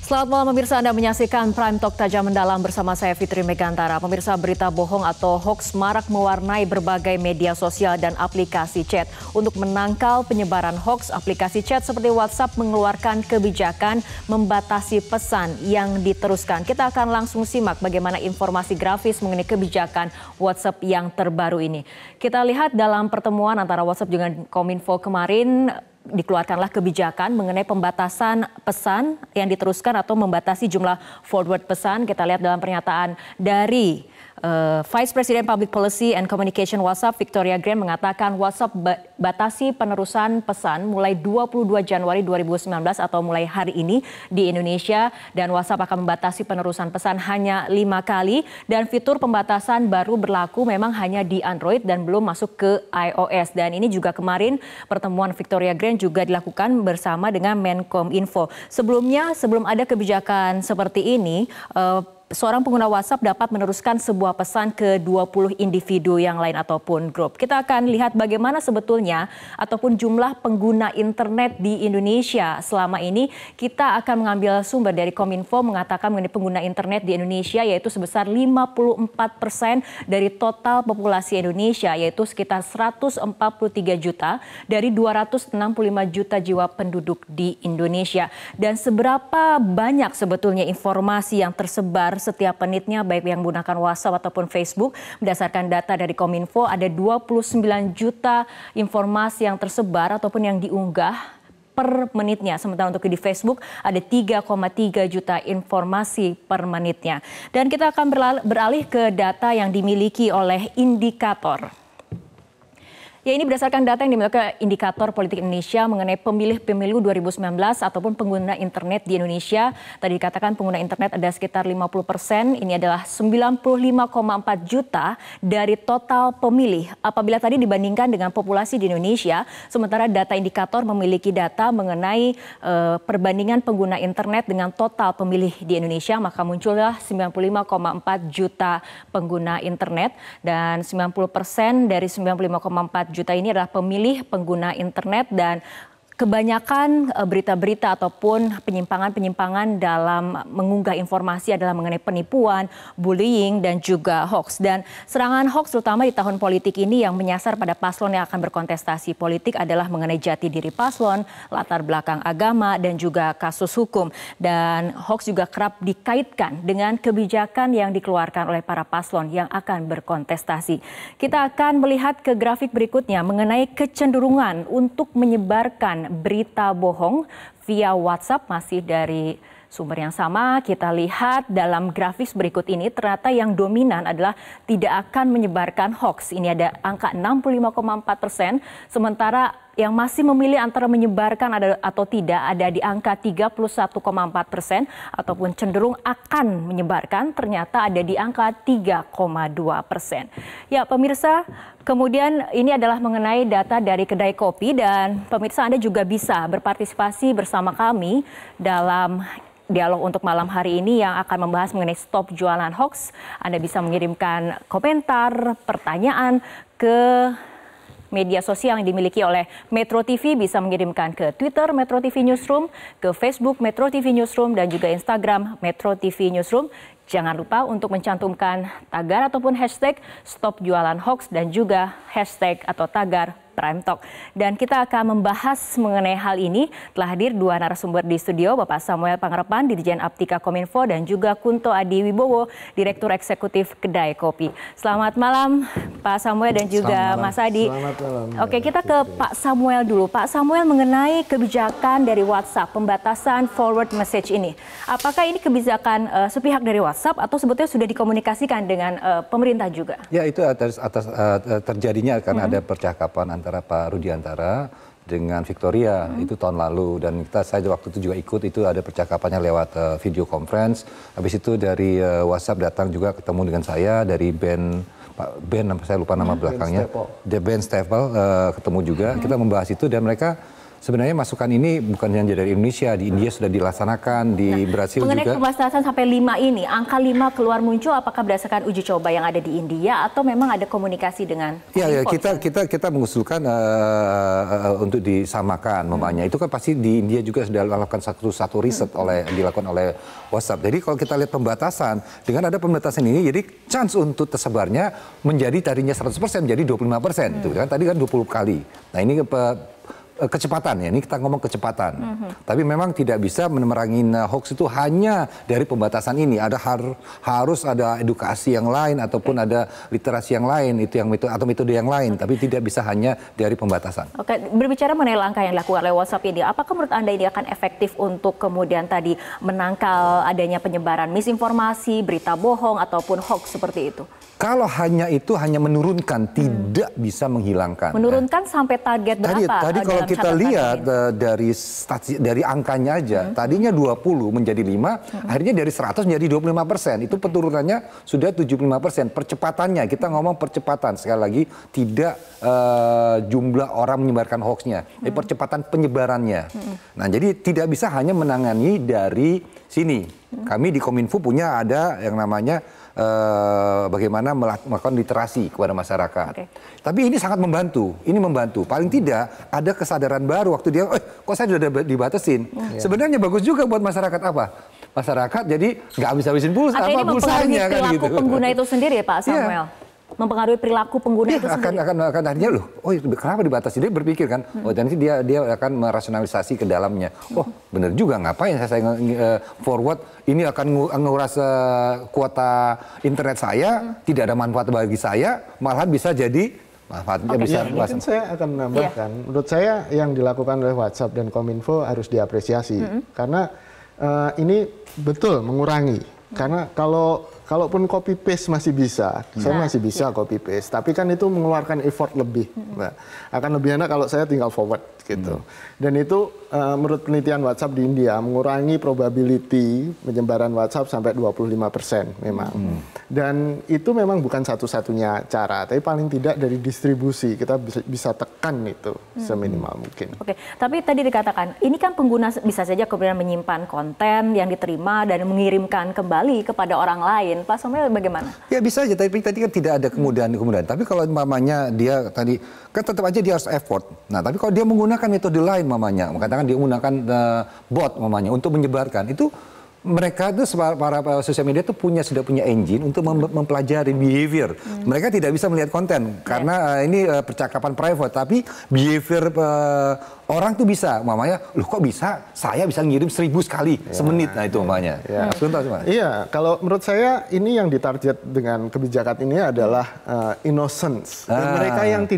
Selamat malam pemirsa, Anda menyaksikan Prime Talk Tajam Mendalam bersama saya Fitri Megantara. Pemirsa, berita bohong atau hoax marak mewarnai berbagai media sosial dan aplikasi chat. Untuk menangkal penyebaran hoax, aplikasi chat seperti WhatsApp mengeluarkan kebijakan membatasi pesan yang diteruskan. Kita akan langsung simak bagaimana informasi grafis mengenai kebijakan WhatsApp yang terbaru ini. Kita lihat dalam pertemuan antara WhatsApp dengan Kominfo kemarin, dikeluarkanlah kebijakan mengenai pembatasan pesan yang diteruskan atau membatasi jumlah forward pesan. Kita lihat dalam pernyataan dari Vice President Public Policy and Communication WhatsApp, Victoria Grant, mengatakan WhatsApp batasi penerusan pesan mulai 22 Januari 2019 atau mulai hari ini di Indonesia, dan WhatsApp akan membatasi penerusan pesan hanya 5 kali, dan fitur pembatasan baru berlaku memang hanya di Android dan belum masuk ke iOS. Dan ini juga kemarin pertemuan Victoria Grant juga dilakukan bersama dengan Menkominfo. Sebelumnya, sebelum ada kebijakan seperti ini, seorang pengguna WhatsApp dapat meneruskan sebuah pesan ke 20 individu yang lain ataupun grup. Kita akan lihat bagaimana sebetulnya ataupun jumlah pengguna internet di Indonesia selama ini. Kita akan mengambil sumber dari Kominfo mengatakan mengenai pengguna internet di Indonesia yaitu sebesar 54% dari total populasi Indonesia, yaitu sekitar 143 juta dari 265 juta jiwa penduduk di Indonesia. Dan seberapa banyak sebetulnya informasi yang tersebar setiap menitnya baik yang menggunakan WhatsApp ataupun Facebook. Berdasarkan data dari Kominfo, ada 29 juta informasi yang tersebar ataupun yang diunggah per menitnya. Sementara untuk di Facebook ada 3,3 juta informasi per menitnya. Dan kita akan beralih ke data yang dimiliki oleh Indikator. Ya, ini berdasarkan data yang dimiliki Indikator Politik Indonesia mengenai pemilih pemilu 2019 ataupun pengguna internet di Indonesia. Tadi dikatakan pengguna internet ada sekitar 50%, ini adalah 95,4 juta dari total pemilih. Apabila tadi dibandingkan dengan populasi di Indonesia, sementara data Indikator memiliki data mengenai perbandingan pengguna internet dengan total pemilih di Indonesia, maka muncullah 95,4 juta pengguna internet, dan 90% dari 95,4 juta ini adalah pemilih pengguna internet, dan kebanyakan berita-berita ataupun penyimpangan-penyimpangan dalam mengunggah informasi adalah mengenai penipuan, bullying, dan juga hoax. Dan serangan hoax terutama di tahun politik ini yang menyasar pada paslon yang akan berkontestasi politik adalah mengenai jati diri paslon, latar belakang agama, dan juga kasus hukum. Dan hoax juga kerap dikaitkan dengan kebijakan yang dikeluarkan oleh para paslon yang akan berkontestasi. Kita akan melihat ke grafik berikutnya mengenai kecenderungan untuk menyebarkan berita bohong via WhatsApp. Masih dari sumber yang sama, kita lihat dalam grafis berikut ini ternyata yang dominan adalah tidak akan menyebarkan hoax. Ini ada angka 65,4%, sementara yang masih memilih antara menyebarkan atau tidak ada di angka 31,4%, ataupun cenderung akan menyebarkan ternyata ada di angka 3,2%. Ya pemirsa, kemudian ini adalah mengenai data dari kedai kopi, dan pemirsa Anda juga bisa berpartisipasi bersama kami dalam dialog untuk malam hari ini yang akan membahas mengenai stop jualan hoax. Anda bisa mengirimkan komentar, pertanyaan ke media sosial yang dimiliki oleh Metro TV, bisa mengirimkan ke Twitter Metro TV Newsroom, ke Facebook Metro TV Newsroom, dan juga Instagram Metro TV Newsroom. Jangan lupa untuk mencantumkan tagar ataupun hashtag stop jualan hoax dan juga hashtag atau tagar Prime Talk. Dan kita akan membahas mengenai hal ini. Telah hadir dua narasumber di studio, Bapak Samuel Pangarepan, Dirjen Aptika Kominfo, dan juga Kunto Adi Wibowo, Direktur Eksekutif Kedai Kopi. Selamat malam Pak Samuel dan juga Mas Adi. Selamat malam. Oke, kita ke Pak Samuel dulu. Pak Samuel, mengenai kebijakan dari WhatsApp, pembatasan forward message ini. Apakah ini kebijakan sepihak dari WhatsApp atau sebetulnya sudah dikomunikasikan dengan pemerintah juga? Ya, itu atas terjadinya karena ada percakapan antara Pak Rudiantara dengan Victoria itu tahun lalu, dan saya waktu itu juga ikut, itu ada percakapannya lewat video conference. Habis itu dari WhatsApp datang juga ketemu dengan saya dari Pak Ben, saya lupa nama belakangnya, The Ben Staple, ketemu juga. Kita membahas itu dan mereka Sebenarnya masukan ini bukan hanya dari Indonesia, di India sudah dilaksanakan, di Brasil juga. Mengenai pembatasan sampai 5 ini, angka 5 keluar muncul apakah berdasarkan uji coba yang ada di India atau memang ada komunikasi dengan ya kita mengusulkan untuk disamakan namanya. Itu kan pasti di India juga sudah dilakukan satu riset dilakukan oleh WhatsApp. Jadi kalau kita lihat pembatasan, dengan ada pembatasan ini, jadi chance untuk tersebarnya menjadi tadinya 100% menjadi 25%. Itu kan tadi kan 20 kali. Nah ini kecepatan ya, ini kita ngomong kecepatan. Tapi memang tidak bisa memerangi hoax itu hanya dari pembatasan ini. Harus ada edukasi yang lain ataupun ada literasi yang lain atau metode yang lain. Tapi tidak bisa hanya dari pembatasan. Oke, berbicara mengenai langkah yang dilakukan oleh WhatsApp ini, apakah menurut Anda ini akan efektif untuk kemudian tadi menangkal adanya penyebaran misinformasi, berita bohong ataupun hoax seperti itu? Kalau hanya menurunkan, tidak bisa menghilangkan. Menurunkan sampai target berapa? Tadi kalau kita lihat dari angkanya aja, tadinya 20 menjadi 5, akhirnya dari 100 menjadi 25%. Itu penurunannya sudah 75%. Percepatannya, kita ngomong percepatan. Sekali lagi, tidak jumlah orang menyebarkan hoaxnya, tapi percepatan penyebarannya. Nah, jadi tidak bisa hanya menangani dari sini. Kami di Kominfo punya ada yang namanya bagaimana melakukan literasi kepada masyarakat. Tapi ini sangat membantu. Ini membantu. Paling tidak ada kesadaran baru waktu dia, kok saya sudah dibatasin. Sebenarnya bagus juga buat masyarakat apa? Masyarakat jadi nggak habis-habisin pulsanya kan gitu. Mempengaruhi perilaku pengguna itu sendiri ya Pak Samuel? Mempengaruhi perilaku pengguna itu sendiri. Akan artinya loh, kenapa dibatasi? Dia berpikir kan, nanti dia akan merasionalisasi ke dalamnya. Bener juga, ngapain saya forward, ini akan menguras kuota internet saya, tidak ada manfaat bagi saya, malahan bisa jadi manfaatnya bisa. Mungkin saya akan menambahkan, menurut saya yang dilakukan oleh WhatsApp dan Kominfo harus diapresiasi, karena ini betul mengurangi. Karena kalaupun copy paste masih bisa, saya masih bisa copy paste, tapi kan itu mengeluarkan effort lebih. Akan lebih enak kalau saya tinggal forward gitu. Dan itu menurut penelitian WhatsApp di India mengurangi probability penyebaran WhatsApp sampai 25% memang. Dan itu memang bukan satu-satunya cara, tapi paling tidak dari distribusi kita bisa tekan itu seminimal mungkin. Oke, tapi tadi dikatakan ini kan pengguna bisa saja kemudian menyimpan konten yang diterima dan mengirimkan kembali kepada orang lain. Pak Samuel bagaimana? Ya bisa aja, tapi tadi kan tidak ada kemudahan. Tapi kalau mamanya dia tadi kan tetap aja dia harus effort. Nah, tapi kalau dia menggunakan metode lain mamanya, katakan dia menggunakan bot mamanya untuk menyebarkan, itu mereka itu para sosial media itu sudah punya engine untuk mempelajari behavior. Mereka tidak bisa melihat konten karena ini percakapan private, tapi behavior orang tuh bisa, mamanya, loh kok bisa? Saya bisa ngirim 1000 sekali semenit, nah itu mamanya. Iya, kalau menurut saya ini yang ditarget dengan kebijakan ini adalah innocence. Mereka yang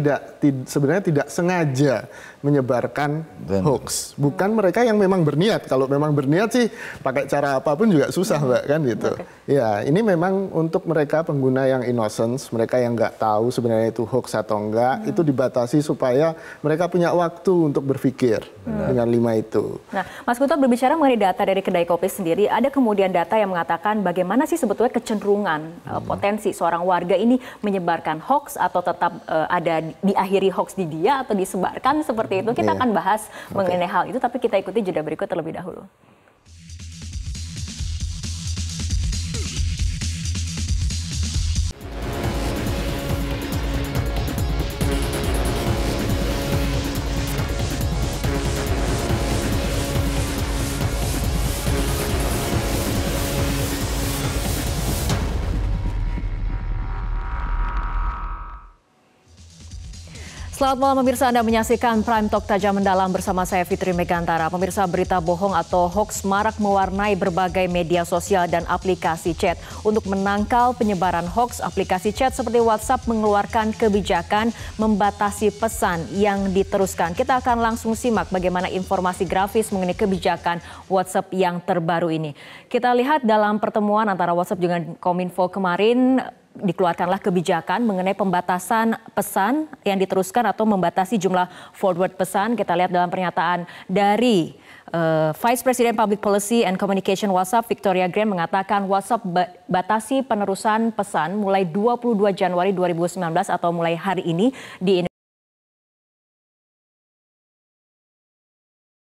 sebenarnya tidak sengaja menyebarkan hoax, bukan mereka yang memang berniat. Kalau memang berniat sih pakai cara apapun juga susah, Mbak, kan gitu. Ya, ini memang untuk mereka pengguna yang innocence, mereka yang nggak tahu sebenarnya itu hoax atau enggak, itu dibatasi supaya mereka punya waktu untuk berpikir dengan 5 itu. Nah, Mas Guntur berbicara mengenai data dari kedai kopi sendiri, ada kemudian data yang mengatakan bagaimana sih sebetulnya kecenderungan potensi seorang warga ini menyebarkan hoax atau tetap ada diakhiri hoax di dia atau disebarkan seperti itu. Kita akan bahas mengenai hal itu, tapi kita ikuti jeda berikut terlebih dahulu. Selamat malam pemirsa, Anda menyaksikan Prime Talk Tajam Mendalam bersama saya Fitri Megantara. Pemirsa, berita bohong atau hoax marak mewarnai berbagai media sosial dan aplikasi chat. Untuk menangkal penyebaran hoax, aplikasi chat seperti WhatsApp mengeluarkan kebijakan membatasi pesan yang diteruskan. Kita akan langsung simak bagaimana informasi grafis mengenai kebijakan WhatsApp yang terbaru ini. Kita lihat dalam pertemuan antara WhatsApp dengan Kominfo kemarin, dikeluarkanlah kebijakan mengenai pembatasan pesan yang diteruskan atau membatasi jumlah forward pesan. Kita lihat dalam pernyataan dari Vice President Public Policy and Communication WhatsApp, Victoria Graham, mengatakan WhatsApp batasi penerusan pesan mulai 22 Januari 2019 atau mulai hari ini di Indonesia.